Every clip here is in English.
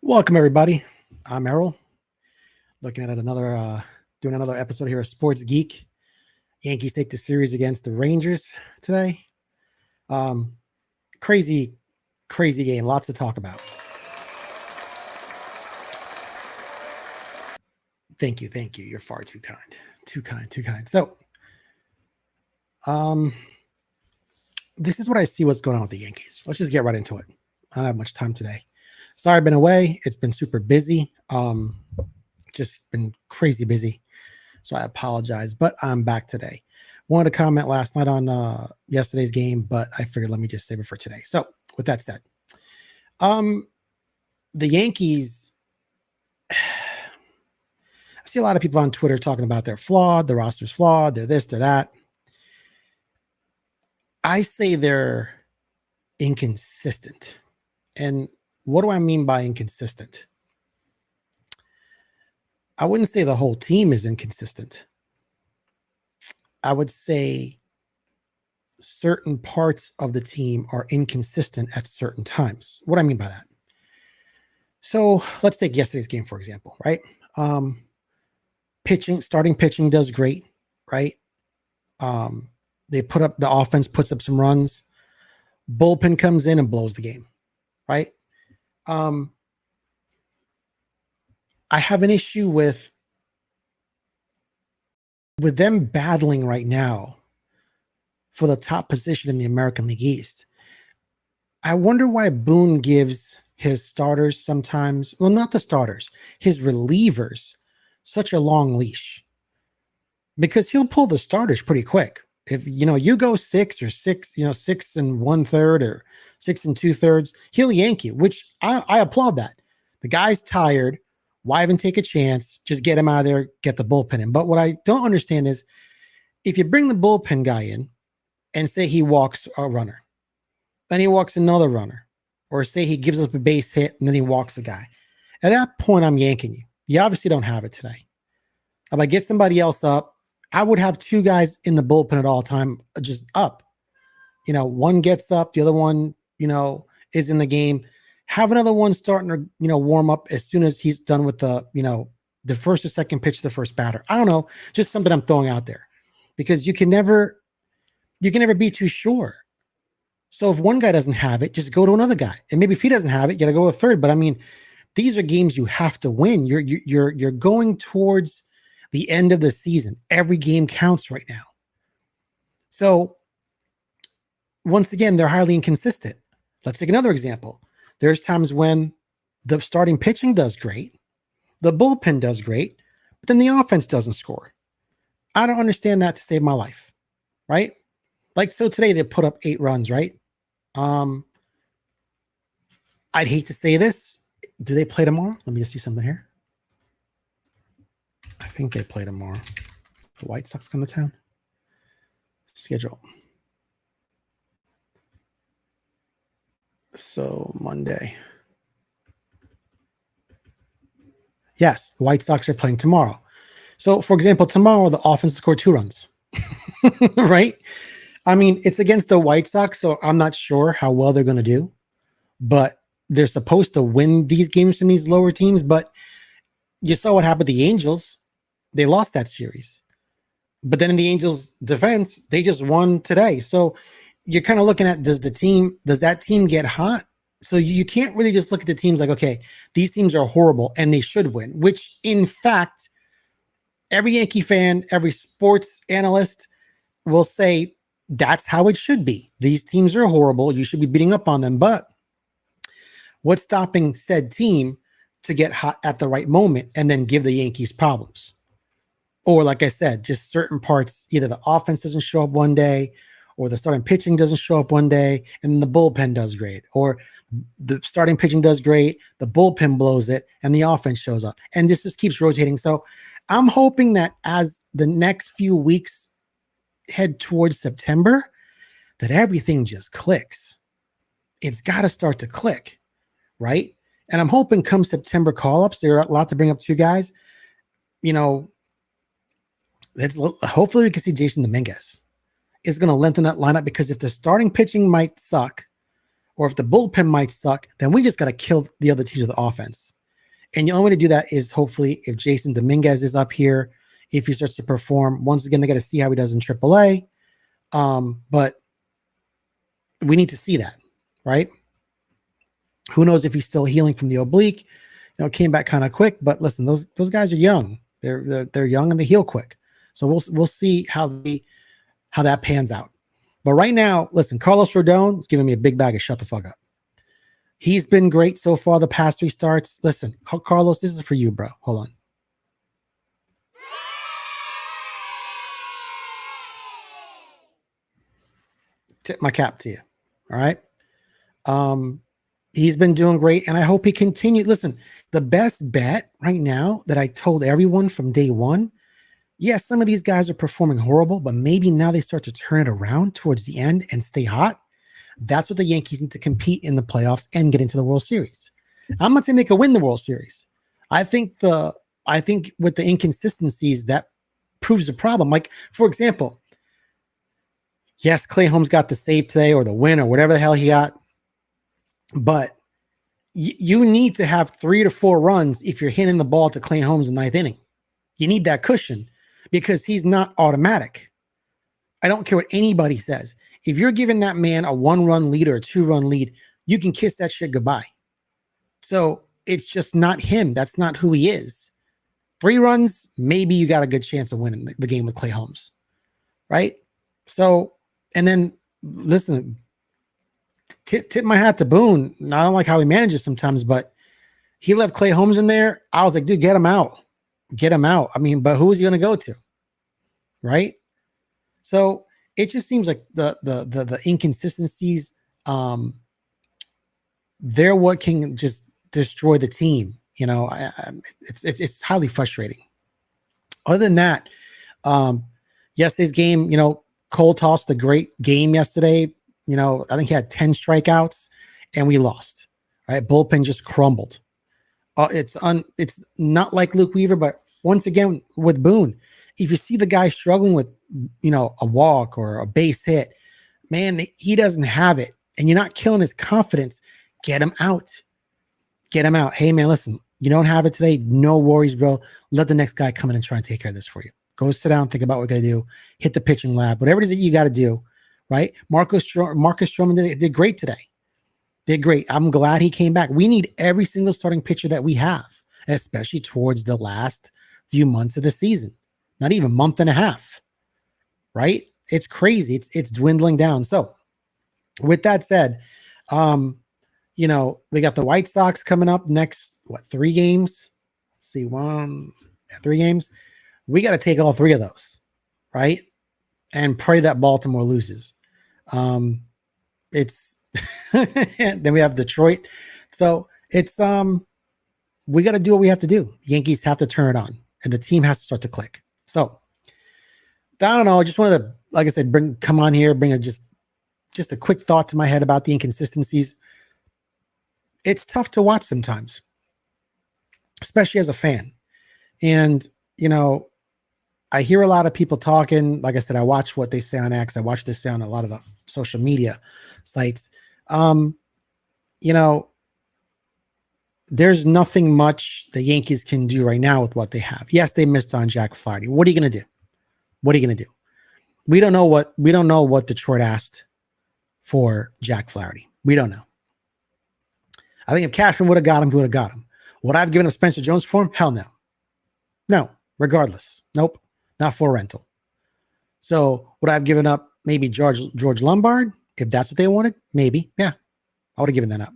Welcome, everybody. I'm Errol, looking at doing another episode here of Sports Geek. Yankees take the series against the Rangers today. Crazy game. Lots to talk about. Thank you. You're far too kind. So, this is what I see what's going on with the Yankees. Let's just get right into it. I don't have much time today. Sorry, I've been away. It's been super busy. Just been crazy busy. So I apologize, but I'm back today. Wanted to comment last night on yesterday's game, but I figured let me just save it for today. So with that said, the Yankees, I see a lot of people on Twitter talking about they're flawed, the roster's flawed, they're this, they're that. I say they're inconsistent. And what do I mean by inconsistent? I wouldn't say the whole team is inconsistent. I would say certain parts of the team are inconsistent at certain times. What do I mean by that? So let's take yesterday's game, for example, right? Starting pitching does great, right? The offense puts up some runs. Bullpen comes in and blows the game, right? I have an issue with them battling right now for the top position in the American League East. I wonder why Boone gives his starters sometimes, well, not the starters, his relievers, such a long leash. Because he'll pull the starters pretty quick. If you go 6 and 1/3 or 6 and 2/3, he'll yank you, which I applaud that. The guy's tired. Why even take a chance? Just get him out of there, get the bullpen in. But what I don't understand is if you bring the bullpen guy in and say he walks a runner, then he walks another runner, or say he gives up a base hit and then he walks a guy. At that point, I'm yanking you. You obviously don't have it today. If I get somebody else up, I would have 2 guys in the bullpen at all time, just up. One gets up, the other one, is in the game. Have another one starting to, warm up as soon as he's done with the first or second pitch of the first batter. I don't know, just something I'm throwing out there, because you can never be too sure. So if one guy doesn't have it, just go to another guy, and maybe if he doesn't have it, you got to go a third. But I mean, these are games you have to win. You're going towards the end of the season. Every game counts right now. So once again, they're highly inconsistent. Let's take another example. There's times when the starting pitching does great, the bullpen does great, but then the offense doesn't score. I don't understand that to save my life, right? Like, so today they put up 8 runs, right? I'd hate to say this. Do they play tomorrow? Let me just see something here. I think they play tomorrow. The White Sox come to town. Schedule. So Monday. Yes, the White Sox are playing tomorrow. So, for example, tomorrow the offense scored 2 runs. Right? I mean, it's against the White Sox, so I'm not sure how well they're going to do. But they're supposed to win these games from these lower teams. But you saw what happened to the Angels. They lost that series. But then in the Angels' defense, they just won today. So you're kind of looking at, does that team get hot? So you can't really just look at the teams like, okay, these teams are horrible and they should win, which in fact, every Yankee fan, every sports analyst will say that's how it should be. These teams are horrible. You should be beating up on them. But what's stopping said team to get hot at the right moment and then give the Yankees problems. Or like I said, just certain parts, either the offense doesn't show up one day or the starting pitching doesn't show up one day and the bullpen does great, or the starting pitching does great, the bullpen blows it, and the offense shows up. And this just keeps rotating. So I'm hoping that as the next few weeks head towards September, that everything just clicks. It's got to start to click, right? And I'm hoping come September call-ups, there are a lot to bring up two guys. You know, hopefully we can see Jason Dominguez. It's going to lengthen that lineup, because if the starting pitching might suck, or if the bullpen might suck, then we just got to kill the other teams with the offense. And the only way to do that is hopefully if Jason Dominguez is up here, if he starts to perform. Once again, they got to see how he does in AAA. But we need to see that, right? Who knows if he's still healing from the oblique? You know, it came back kind of quick. But listen, those guys are young. They're young and they heal quick. So we'll see how that pans out. But right now, listen, Carlos Rodon is giving me a big bag of shut the fuck up. He's been great so far the past 3 starts. Listen, Carlos, this is for you, bro. Hold on. Tip my cap to you. All right. He's been doing great, and I hope he continues. Listen, the best bet right now that I told everyone from day one, yes, some of these guys are performing horrible, but maybe now they start to turn it around towards the end and stay hot. That's what the Yankees need to compete in the playoffs and get into the World Series. I'm not saying they could win the World Series. I think with the inconsistencies, that proves the problem. Like, for example, yes, Clay Holmes got the save today or the win or whatever the hell he got, but you need to have 3 to 4 runs if you're hitting the ball to Clay Holmes in the 9th inning. You need that cushion because he's not automatic. I don't care what anybody says. If you're giving that man a 1-run lead or a 2-run lead, you can kiss that shit goodbye. So it's just not him. That's not who he is. 3 runs, maybe you got a good chance of winning the game with Clay Holmes, right? So, and then listen, tip my hat to Boone. I don't like how he manages sometimes, but he left Clay Holmes in there. I was like, dude, get him out. Get him out. I mean, but who is he going to go to? Right? So it just seems like the inconsistencies, they're what can just destroy the team. You know, it's highly frustrating. Other than that, yesterday's game, you know, Cole tossed a great game yesterday. You know, I think he had 10 strikeouts and we lost. Right? Bullpen just crumbled. It's not like Luke Weaver, but once again with Boone, if you see the guy struggling with, you know, a walk or a base hit, man, he doesn't have it, and you're not killing his confidence. Get him out. Get him out. Hey, man, listen, you don't have it today. No worries, bro. Let the next guy come in and try and take care of this for you. Go sit down, think about what you're going to do. Hit the pitching lab, whatever it is that you got to do, right? Marcus Stroman did great today. Did great. I'm glad he came back. We need every single starting pitcher that we have, especially towards the last few months of the season. Not even a month and a half, right? It's crazy. It's dwindling down. So with that said, you know, we got the White Sox coming up next, 3 games? Let's see, 3 games. We got to take all 3 of those, right? And pray that Baltimore loses. It's then we have Detroit. So it's we got to do what we have to do. Yankees have to turn it on, and the team has to start to click. So I don't know. I just wanted to, like I said, come on here, bring just a quick thought to my head about the inconsistencies. It's tough to watch sometimes, especially as a fan. And, you know, I hear a lot of people talking. Like I said, I watch what they say on X. I watch this say on a lot of the social media sites. You know, there's nothing much the Yankees can do right now with what they have. Yes, they missed on Jack Flaherty. What are you going to do? What are you going to do? We don't know what Detroit asked for Jack Flaherty. We don't know. I think if Cashman would have got him, he would have got him. Would I have given him Spencer Jones for him? Hell no. No, regardless. Nope. Not for a rental. So would I have given up maybe George Lombard if that's what they wanted? Maybe. Yeah. I would have given that up.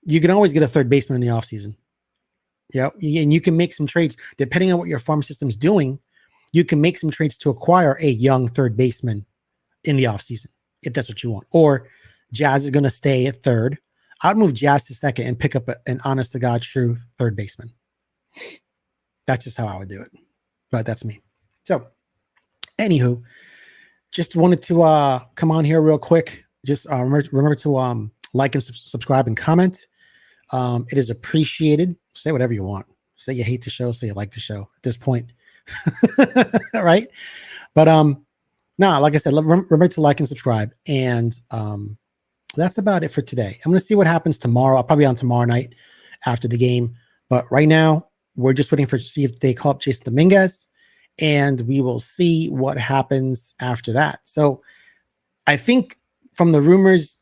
you can always get a third baseman in the offseason. Yeah, and you can make some trades depending on what your farm system's doing. You can make some trades to acquire a young third baseman in the offseason if that's what you want. Or Jazz is going to stay at third. I'd move Jazz to second and pick up an honest to God true third baseman. That's just how I would do it. But that's me. So, anywho, just wanted to come on here real quick. Just remember to like and subscribe and comment. It is appreciated. Say whatever you want. Say you hate the show. Say you like the show at this point. Right? But like I said, remember to like and subscribe. And that's about it for today. I'm going to see what happens tomorrow. I'll probably be on tomorrow night after the game. But right now, we're just waiting to see if they call up Jason Dominguez. And we will see what happens after that. So I think from the rumors,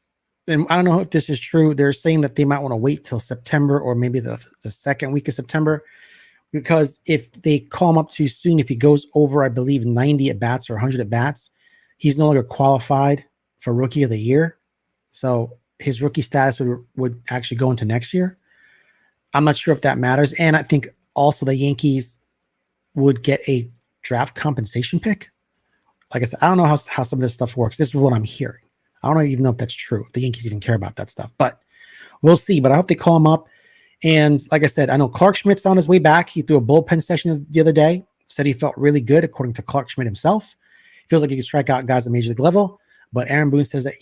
and I don't know if this is true, they're saying that they might want to wait till September or maybe the second week of September, because if they call him up too soon, if he goes over, I believe, 90 at bats or 100 at bats, he's no longer qualified for Rookie of the Year. So his rookie status would actually go into next year. I'm not sure if that matters. And I think also the Yankees would get a draft compensation pick. Like I said, I don't know how some of this stuff works. This is what I'm hearing. I don't even know if that's true, if the Yankees even care about that stuff, but we'll see. But I hope they call him up. And like I said, I know Clark Schmidt's on his way back. He threw a bullpen session the other day, said he felt really good, according to Clark Schmidt himself. He feels like he can strike out guys at major league level, but Aaron Boone says that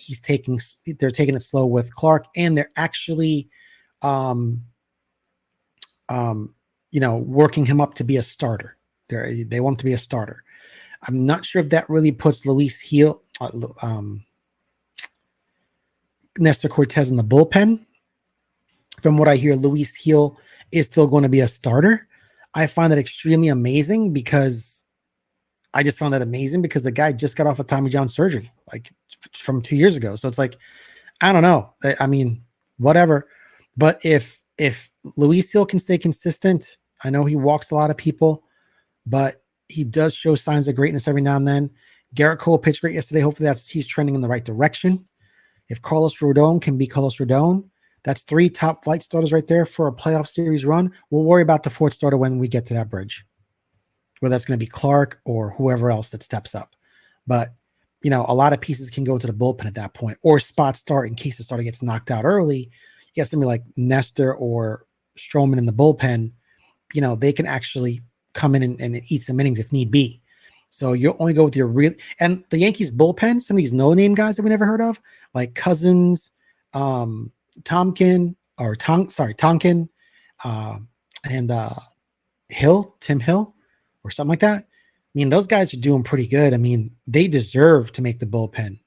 they're taking it slow with Clark, and they're actually, working him up to be a starter. They want him to be a starter. I'm not sure if that really puts Nestor Cortez in the bullpen. From what I hear, Luis Gil is still going to be a starter. I find that extremely amazing because the guy just got off of Tommy John surgery, like from 2 years ago. So it's like, I don't know. I mean, whatever. But if Luis Gil can stay consistent, I know he walks a lot of people, but he does show signs of greatness every now and then. Garrett Cole pitched great yesterday. Hopefully he's trending in the right direction. If Carlos Rodon can be Carlos Rodon, that's 3 top flight starters right there for a playoff series run. We'll worry about the 4th starter when we get to that bridge, whether that's going to be Clark or whoever else that steps up. But, a lot of pieces can go to the bullpen at that point, or spot start in case the starter gets knocked out early. You got somebody like Nestor or Stroman in the bullpen. They can actually come in and eat some innings if need be. So you only go with your real, and the Yankees bullpen, some of these no-name guys that we never heard of, like Cousins, Tonkin, and Tim Hill, or something like that. I mean, those guys are doing pretty good. I mean, they deserve to make the bullpen.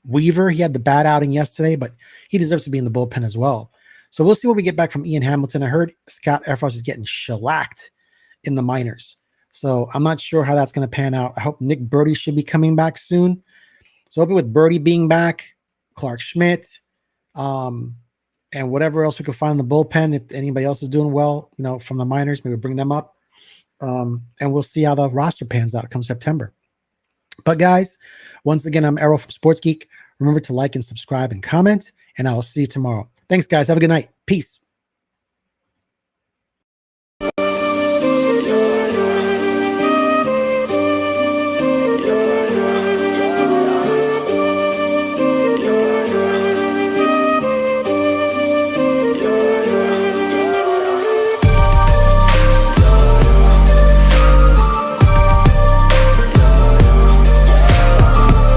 Weaver, he had the bad outing yesterday, but he deserves to be in the bullpen as well. So we'll see what we get back from Ian Hamilton. I heard Scott Efros is getting shellacked in the minors. So I'm not sure how that's going to pan out. I hope Nick Birdie should be coming back soon. So hoping with Birdie being back, Clark Schmidt, and whatever else we can find in the bullpen, if anybody else is doing well, from the minors, maybe bring them up. And we'll see how the roster pans out come September. But guys, once again, I'm Errol from Sports Geek. Remember to like and subscribe and comment, and I will see you tomorrow. Thanks, guys. Have a good night. Peace.